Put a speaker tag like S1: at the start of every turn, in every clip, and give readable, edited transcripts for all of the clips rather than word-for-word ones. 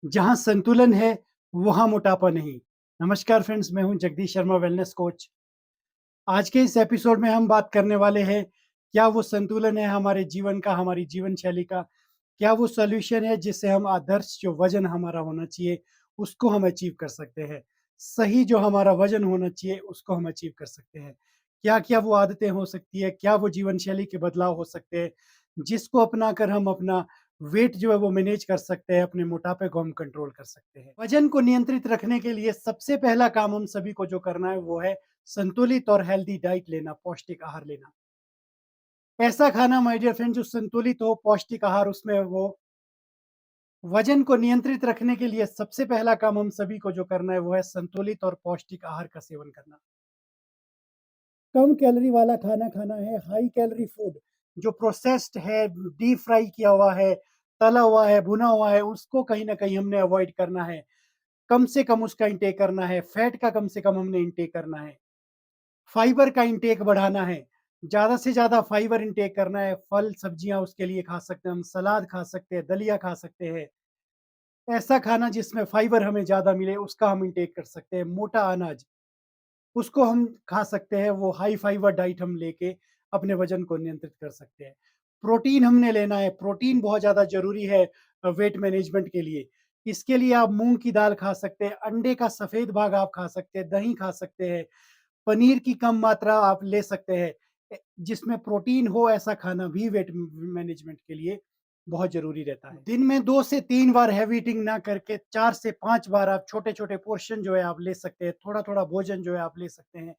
S1: जहाँ संतुलन है, वहाँ मोटापा नहीं। नमस्कार फ्रेंड्स, मैं हूँ जगदीश शर्मा वेलनेस कोच। आज के इस एपिसोड में हम बात करने वाले हैं, क्या वो संतुलन है हमारे जीवन का, हमारी जीवन शैली का? क्या वो सॉल्यूशन है जिससे हम आदर्श जो वज़न हमारा होना चाहिए, उसको हम अचीव कर सकते हैं? सही जो हमारा वज़न होना चाहिए, उसको हम अचीव कर सकते हैं। क्या-क्या वो आदतें हो सकती है? क्या वो जीवन शैली के बदलाव हो सकते हैं, जिसको अपनाकर हम अपना वेट जो है वो मैनेज कर सकते हैं, अपने मोटापे को हम कंट्रोल कर सकते हैं। वज़न को नियंत्रित रखने के लिए सबसे पहला काम हम सभी को जो करना है, वो है संतुलित और हेल्दी डाइट लेना, पौष्टिक आहार लेना। ऐसा खाना माय डियर फ्रेंड जो संतुलित हो, पौष्टिक आहार उसमें वो वज़न को नियंत्रित रखने के लिए सबसे पहला काम हम सभी को जो करना है, वो है संतुलित और पौष्टिक आहार का सेवन करना। कम कैलोरी वाला खाना खाना है, हाई कैलोरी फूड जो प्रोसेस्ड है, डीप फ्राई किया हुआ है, तला हुआ है, भुना हुआ है, उसको कहीं न कहीं हमने अवॉइड करना है। कम से कम उसका इंटेक करना है, फैट का कम से कम हमने इंटेक करना है। फाइबर का इंटेक बढ़ाना है, ज़्यादा से ज़्यादा फाइबर इंटेक करना है, फल, सब्जियाँ उसके लिए खा सकते हैं हम, सलाद खा सकते हैं, दलिया खा सकते हैं। ऐसा खाना जिसमें फाइबर हमें ज़्यादा मिले, उसका हम इंटेक कर सकते हैं। मोटा अनाज, उसको हम खा सकते हैं, वो हाई फाइबर डाइट हम लेके अपने वज़न को नियंत्रित कर सकते हैं। प्रोटीन हमने लेना है, प्रोटीन बहुत ज़्यादा ज़रूरी है वेट मैनेजमेंट के लिए। इसके लिए आप मूँग की दाल खा सकते हैं, अंडे का सफ़ेद भाग आप खा सकते हैं, दही खा सकते हैं, पनीर की कम मात्रा आप ले सकते हैं। जिसमें प्रोटीन हो ऐसा खाना भी वेट मैनेजमेंट के लिए बहुत ज़रूरी रहता है। दिन में 2 से 3 बार हेवी ईटिंग ना करके 4 से 5 बार आप छोटे-छोटे पोर्शन जो है आप ले सकते हैं, थोड़ा-थोड़ा भोजन जो है आप ले सकते हैं।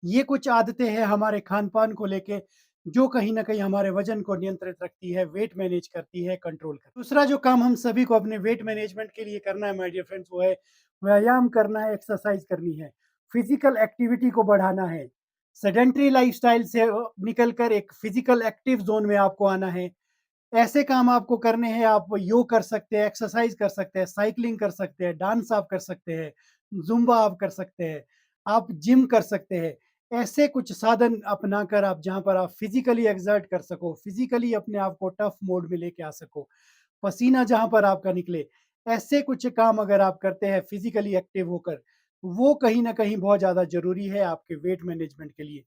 S1: ये कुछ आदतें हैं हमारे खान-पान को लेके, जो कहीं न कहीं हमारे वज़न को नियंत्रित रखती है, वेट मैनेज करती है, कंट्रोल करती है। दूसरा जो काम हम सभी को अपने वेट मैनेजमेंट के लिए करना है माय डियर फ्रेंड्स, वो है व्यायाम करना है, एक्सरसाइज़ करनी है, फिज़िकल एक्टिविटी को बढ़ाना है। सेडेंटरी लाइफ़स्टाइल से निकल कर एक फिज़िकल एक्टिव ज़ोन में आपको आना है। ऐसे काम आपको करने हैं, आप योग कर सकते हैं, एक्सरसाइज़ कर सकते हैं, साइक्लिंग कर सकते हैं, डांस आप कर सकते हैं, ज़ुम्बा आप कर सकते हैं, आप जिम कर सकते हैं। ऐसे कुछ साधन अपनाकर आप जहाँ पर आप फिज़िकली एक्सर्ट कर सको, फिज़िकली अपने आप को टफ मोड में लेके आ सको, पसीना जहाँ पर आपका निकले, ऐसे कुछ काम अगर आप करते हैं फिज़िकली एक्टिव होकर, वो कहीं न कहीं बहुत ज़्यादा ज़रूरी है आपके वेट मैनेजमेंट के लिए।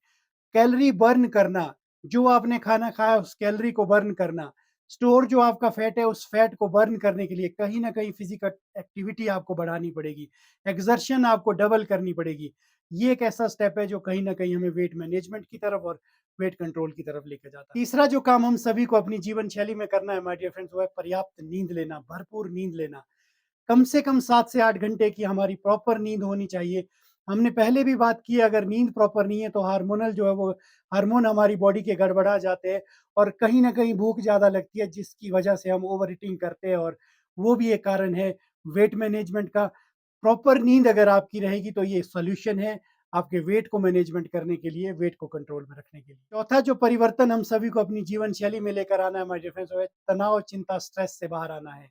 S1: कैलोरी बर्न करना, जो आपने खाना खाया उस कैलोरी को बर्न करना, स्टोर जो आपका फैट है उस फैट को बर्न करने के लिए कहीं न कहीं फिज़िकल एक्टिविटी आपको बढ़ानी पड़ेगी, एक्सर्शन आपको डबल करनी पड़ेगी। ये एक ऐसा स्टेप है जो कहीं न कहीं हमें वेट मैनेजमेंट की तरफ और वेट कंट्रोल की तरफ लेके जाता है। तीसरा जो काम हम सभी को अपनी जीवन शैली में करना है माय डियर फ्रेंड्स, वो है पर्याप्त नींद लेना, भरपूर नींद लेना। कम से कम 7 से 8 घंटे की हमारी प्रॉपर नींद होनी चाहिए। हमने पहले भी बात की है, अगर नींद प्रॉपर नहीं है तो हार्मोनल जो है वो हार्मोन हमारी बॉडी के गड़बड़ा जाते हैं और कहीं न कहीं भूख ज़्यादा लगती है जिसकी वजह से हम ओवर ईटिंग करते हैं और वो भी एक कारण है वेट मैनेजमेंट का। प्रॉपर नींद अगर आपकी रहेगी तो ये सॉल्यूशन है आपके वेट को मैनेजमेंट करने के लिए, वेट को कंट्रोल में रखने के लिए। चौथा जो परिवर्तन हम सभी को अपनी जीवन शैली में लेकर आना है माय डियर फ्रेंड्स, वो है तनाव, चिंता, स्ट्रेस से बाहर आना है।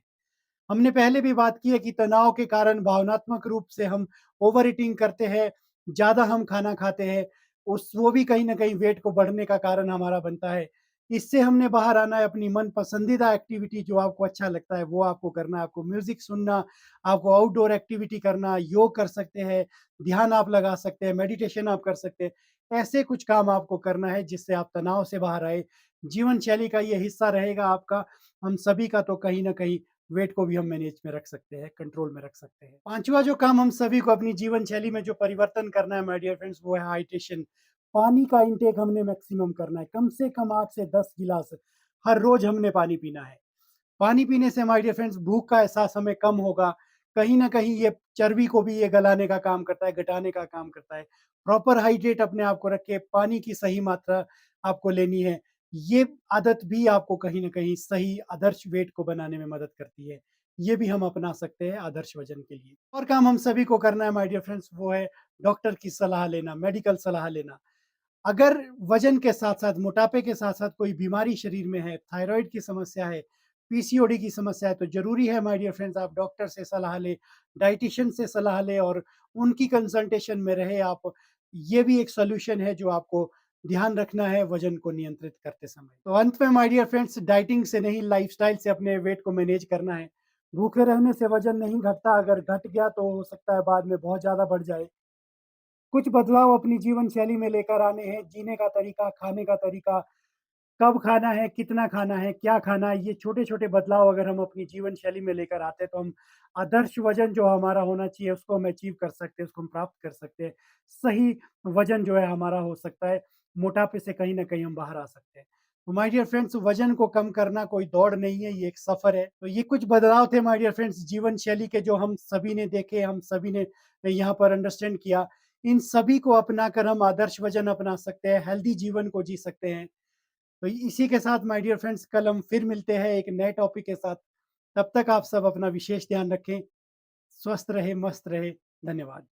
S1: हमने पहले भी बात की है कि तनाव के कारण भावनात्मक रूप से हम ओवर ईटिंग करते हैं, ज़्यादा हम खाना खाते हैं, उस वो भी कहीं न कहीं वेट को बढ़ने का कारण हमारा बनता है। इससे हमने बाहर आना है, अपनी मन पसंदीदा एक्टिविटी जो आपको अच्छा लगता है, वो आपको करना है। आपको म्यूज़िक सुनना, आपको आउटडोर एक्टिविटी करना, योग कर सकते हैं, ध्यान आप लगा सकते हैं, मेडिटेशन आप कर सकते हैं। ऐसे कुछ काम आपको करना है जिससे आप तनाव से बाहर आए। जीवन शैली का ये हिस्सा रहेगा आपका, हम सभी का, तो कहीं न कहीं वेट को भी हम मैनेज में रख सकते हैं, कंट्रोल में रख सकते हैं। 5वाँ जो काम हम सभी को अपनी जीवन शैली में जो परिवर्तन करना है माय डियर फ्रेंड्स, वो है हाइड्रेशन। पानी का इंटेक हमने मैक्सिमम करना है, कम से कम 8 से 10 गिलास हर रोज़ हमने पानी पीना है। पानी पीने से माय डियर फ्रेंड्स भूख का एहसास हमें कम होगा। कहीं न कहीं ये चर्बी को भी ये गलाने का काम करता है, घटाने का काम करता है। प्रॉपर हाइड्रेट अपने आप को रखें, पानी की सही मात्रा आपको लेनी है। ये आदत भी आपको कहीं न कहीं सही आदर्श वेट को बनाने में मदद करती है। ये भी हम अपना सकते हैं आदर्श वज़न के लिए। और काम हम सभी को करना है माय डियर फ्रेंड्स, वो है डॉक्टर की सलाह लेना, मेडिकल सलाह लेना। अगर वज़न के साथ-साथ, मोटापे के साथ-साथ कोई बीमारी शरीर में है, थायरॉइड की समस्या है, पीसीओडी की समस्या है, तो ज़रूरी है माय डियर फ्रेंड्स आप डॉक्टर से सलाह लें, डायटीशियन से सलाह लें और उनकी कंसल्टेशन में रहें आप। ये भी एक सॉल्यूशन है जो आपको ध्यान रखना है वज़न को नियंत्रित करते समय। तो अंत में माय डियर फ्रेंड्स डाइटिंग से नहीं, लाइफ़स्टाइल से अपने वेट को मैनेज करना है। भूखे रहने से वज़न नहीं घटता, अगर घट गया तो हो सकता है बाद में बहुत ज़्यादा बढ़ जाए। कुछ बदलाव अपनी जीवन शैली में लेकर आने हैं, जीने का तरीका, खाने का तरीका, कब खाना है, कितना खाना है, क्या खाना है, ये छोटे-छोटे बदलाव अगर हम अपनी जीवन शैली में लेकर आते हैं, तो हम आदर्श वज़न जो हमारा होना चाहिए, उसको हम अचीव कर सकते हैं, उसको हम प्राप्त कर सकते हैं। सही वज़न जो है हमारा हो सकता है, मोटापे से कहीं न कहीं हम बाहर आ सकते हैं। तो माय डियर फ्रेंड्स, वज़न को कम करना कोई दौड़ नहीं है, ये एक सफ़र है। तो ये कुछ बदलाव थे माय डियर फ्रेंड्स जीवन शैली के, जो हम सभी ने देखे, हम सभी ने यहाँ पर अंडरस्टैंड किया। इन सभी को अपनाकर हम आदर्श वज़न अपना सकते हैं, हेल्दी जीवन को जी सकते हैं। तो इसी के साथ माय डियर फ्रेंड्स, कल हम फिर मिलते हैं एक नए टॉपिक के साथ। तब तक आप सब अपना विशेष ध्यान रखें, स्वस्थ रहे, मस्त रहे। धन्यवाद।